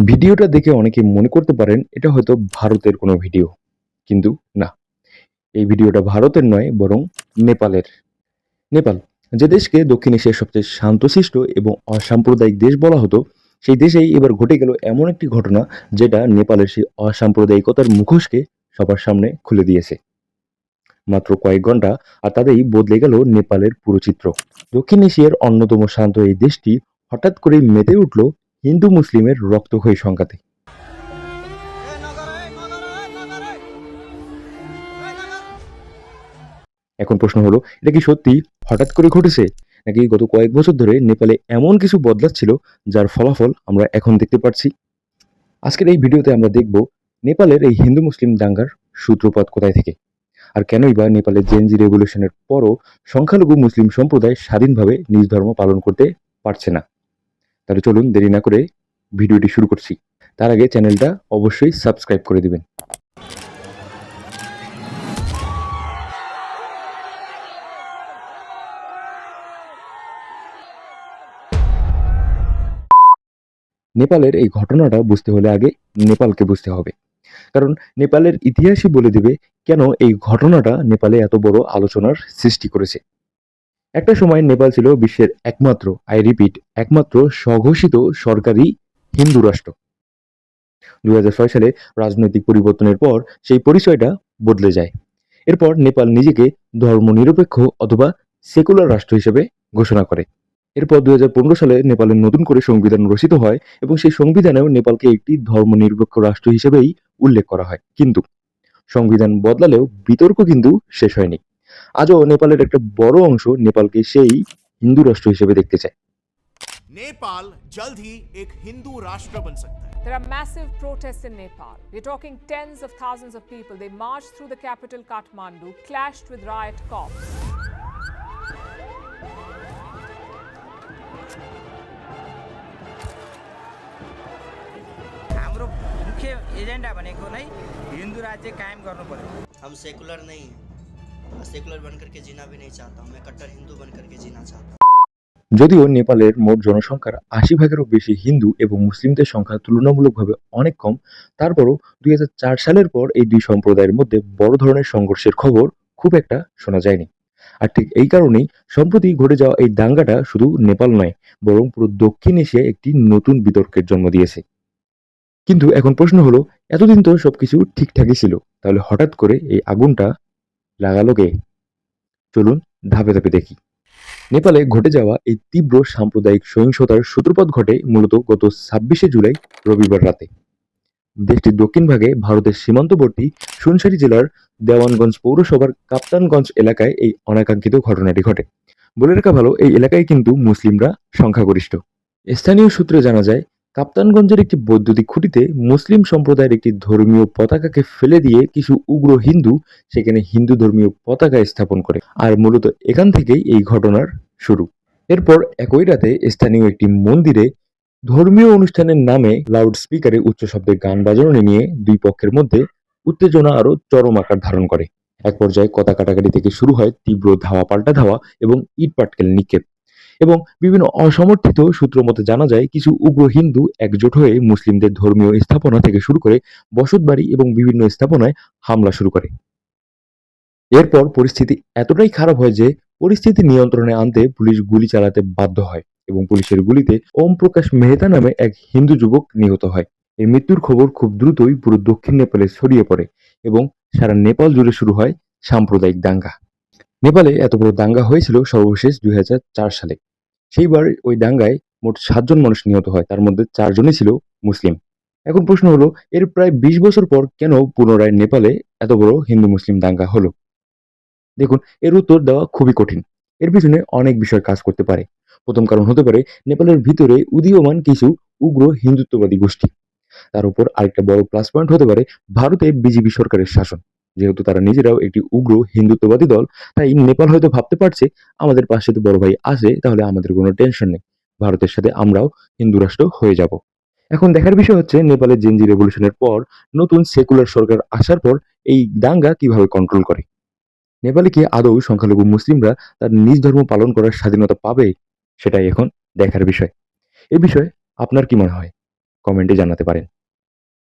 ভিডিওটা দেখে অনেকে মনে করতে পারেন এটা হয়তো ভারতের কোনো ভিডিও, কিন্তু না, এই ভিডিওটা ভারতের নয় বরং নেপালের। নেপাল, যে দেশকে দক্ষিণ এশিয়ার সবচেয়ে শান্তশিষ্ট এবং অসাম্প্রদায়িক দেশ বলা হতো, সেই দেশেই এবার ঘটে গেল এমন একটি ঘটনা যেটা নেপালের সেই অসাম্প্রদায়িকতার মুখোশকে সবার সামনে খুলে দিয়েছে। মাত্র কয়েক ঘন্টা আর তাতেই বদলে গেল নেপালের পুরো চিত্র। দক্ষিণ এশিয়ার অন্যতম শান্ত এই দেশটি হঠাৎ করেই মেতে উঠল হিন্দু মুসলিমের রক্তক্ষয়ী সংঘাতে। এখন প্রশ্ন হলো, এটা কি সত্যি হঠাৎ করে ঘটেছে, নাকি গত কয়েক বছর ধরে নেপালে এমন কিছু বদলাচ্ছিল যার ফলাফল আমরা এখন দেখতে পাচ্ছি? আজকের এই ভিডিওতে আমরা দেখব নেপালের এই হিন্দু মুসলিম দাঙ্গার সূত্রপাত কোথায় থেকে, আর কেনই বা নেপালের জেনজি রেভলিউশনের পরও সংখ্যালঘু মুসলিম সম্প্রদায় স্বাধীনভাবে নিজ ধর্ম পালন করতে পারছে না। তাহলে চলুন দেরি না করে ভিডিওটি শুরু করছি। তার আগে চ্যানেলটা অবশ্যই সাবস্ক্রাইব করে দিবেন। নেপালের এই ঘটনাটা বুঝতে হলে আগে নেপালকে বুঝতে হবে, কারণ নেপালের ইতিহাসই বলে দেবে কেন এই ঘটনাটা নেপালে এত বড় আলোচনার সৃষ্টি করেছে। একটা সময় নেপাল ছিল বিশ্বের একমাত্র, আই রিপিট, একমাত্র স্বঘোষিত সরকারি হিন্দু রাষ্ট্র। 2006 সালে রাজনৈতিক পরিবর্তনের পর সেই পরিচয়টা বদলে যায়। এরপর নেপাল নিজেকে ধর্মনিরপেক্ষ অথবা সেকুলার রাষ্ট্র হিসেবে ঘোষণা করে। এরপর 2015 সালে নেপালের নতুন করে সংবিধান রচিত হয় এবং সেই সংবিধানেও নেপালকে একটি ধর্মনিরপেক্ষ রাষ্ট্র হিসেবেই উল্লেখ করা হয়। কিন্তু সংবিধান বদলালেও বিতর্ক কিন্তু শেষ হয়নি। আজও নেপালের একটা বড় অংশ নেপালকে সেই হিন্দু রাষ্ট্র হিসেবে দেখতে চায়। नेपाल जल्द ही एक हिंदू राष्ट्र बन सकता है। There are massive protests in Nepal. We're talking tens of thousands of people. They marched through the capital Kathmandu, clashed with riot cops. हाम्रो मुख्य एजेन्डा भनेको नै हिन्दू राज्य कायम गर्नु पर्यो। हम सेकुलर नहीं हैं। मैं सेकुलर बन करके जीना भी नहीं चाहता हूँ। मैं कट्टर हिंदू बन करके जीना चाहता हूँ। যদিও নেপালের মোট জনসংখ্যার 80 ভাগেরও বেশি হিন্দু এবং মুসলিমদের সংখ্যা তুলনামূলকভাবে অনেক কম, তারপরও 2004 সালের পর এই দুই সম্প্রদায়ের মধ্যে বড় ধরনের সংঘর্ষের খবর খুব একটা শোনা যায়নি। আর ঠিক এই কারণেই সম্প্রতি ঘটে যাওয়া এই দাঙ্গাটা শুধু নেপাল নয়, বরং পুরো দক্ষিণ এশিয়ায় একটি নতুন বিতর্কের জন্ম দিয়েছে। কিন্তু এখন প্রশ্ন হলো, এতদিন তো সবকিছু ঠিকঠাকই ছিল, তাহলে হঠাৎ করে এই আগুনটা লাগালো কে? চলুন ধাপে ধাপে দেখি। নেপালে ঘটে যাওয়া এই তীব্র সাম্প্রদায়িক সহিংসতার সূত্রপাত ঘটে মূলত গত 26শে জুলাই রবিবার রাতে। দেশটির দক্ষিণ ভাগে ভারতের সীমান্তবর্তী সুনসারি জেলার দেওয়ানগঞ্জ পৌরসভার কাপ্তানগঞ্জ এলাকায় এই অনাকাঙ্ক্ষিত ঘটনাটি ঘটে। বলে রাখা ভালো, এই এলাকায় কিন্তু মুসলিমরা সংখ্যাগরিষ্ঠ। স্থানীয় সূত্রে জানা যায়, কাপ্তানগঞ্জের একটি বৈদ্যুতিক খুঁটিতে মুসলিম সম্প্রদায়ের একটি ধর্মীয় পতাকাকে ফেলে দিয়ে কিছু উগ্র হিন্দু সেখানে হিন্দু ধর্মীয় পতাকা স্থাপন করে, আর মূলত এখান থেকেই এই ঘটনার শুরু। এরপর একই রাতে স্থানীয় একটি মন্দিরে ধর্মীয় অনুষ্ঠানের নামে লাউড স্পিকারে উচ্চ শব্দে গান বাজানো নিয়ে দুই পক্ষের মধ্যে উত্তেজনা আরো চরম আকার ধারণ করে। এক পর্যায়ে কথা কাটাকাটি থেকে শুরু হয় তীব্র ধাওয়া পাল্টা ধাওয়া এবং ইট পাটকেল নিক্ষেপ। এবং বিভিন্ন অসমর্থিত সূত্র মতে জানা যায়, কিছু উগ্র হিন্দু একজোট হয়ে মুসলিমদের ধর্মীয় স্থাপনা থেকে শুরু করে বসতবাড়ি এবং বিভিন্ন স্থাপনায় হামলা শুরু করে। এরপর পরিস্থিতি এতটাই খারাপ হয় যে পরিস্থিতি নিয়ন্ত্রণে আনতে পুলিশ গুলি চালাতে বাধ্য হয় এবং পুলিশের গুলিতে ওম প্রকাশ মেহতা নামে এক হিন্দু যুবক নিহত হয়। এই মৃত্যুর খবর খুব দ্রুতই পুরো দক্ষিণ নেপালে ছড়িয়ে পড়ে এবং সারা নেপাল জুড়ে শুরু হয় সাম্প্রদায়িক দাঙ্গা। নেপালে এত বড় দাঙ্গা হয়েছিল সর্বশেষ 2004 সালে। সেইবার ওই দাঙ্গায় মোট 7 জন মানুষ নিহত হয়, তার মধ্যে 4 জনই ছিল মুসলিম। এখন প্রশ্ন হলো, এর প্রায় 20 বছর পর কেন পুনরায় নেপালে এত বড় হিন্দু মুসলিম দাঙ্গা হলো? দেখুন, এর উত্তর দেওয়া খুবই কঠিন। এর পিছনে অনেক বিষয় কাজ করতে পারে। প্রথম কারণ হতে পারে নেপালের ভিতরে উদীয়মান কিছু উগ্র হিন্দুত্ববাদী গোষ্ঠী। তার উপর আরেকটা বড় প্লাস পয়েন্ট হতে পারে ভারতে বিজেপি সরকারের শাসন। যেহেতু তারা নিজেরাও একটি উগ্র হিন্দুত্ববাদী দল, তাই নেপাল হয়তো ভাবতে পারছে, আমাদের পাশে তো বড় ভাই আছে, তাহলে আমাদের কোনো টেনশন নেই, ভারতের সাথে আমরাও হিন্দু রাষ্ট্র হয়ে যাব। এখন দেখার বিষয় হচ্ছে নেপালের জেনজি রেভলিউশনের পর নতুন সেকুলার সরকার আসার পর এই দাঙ্গা কিভাবে কন্ট্রোল করে। নেপালে কি আদৌ সংখ্যালঘু মুসলিমরা তার নিজ ধর্ম পালন করার স্বাধীনতা পাবে? সেটাই এখন দেখার বিষয়। এ বিষয়ে আপনার কি মনে হয়? কমেন্টে জানাতে পারেন।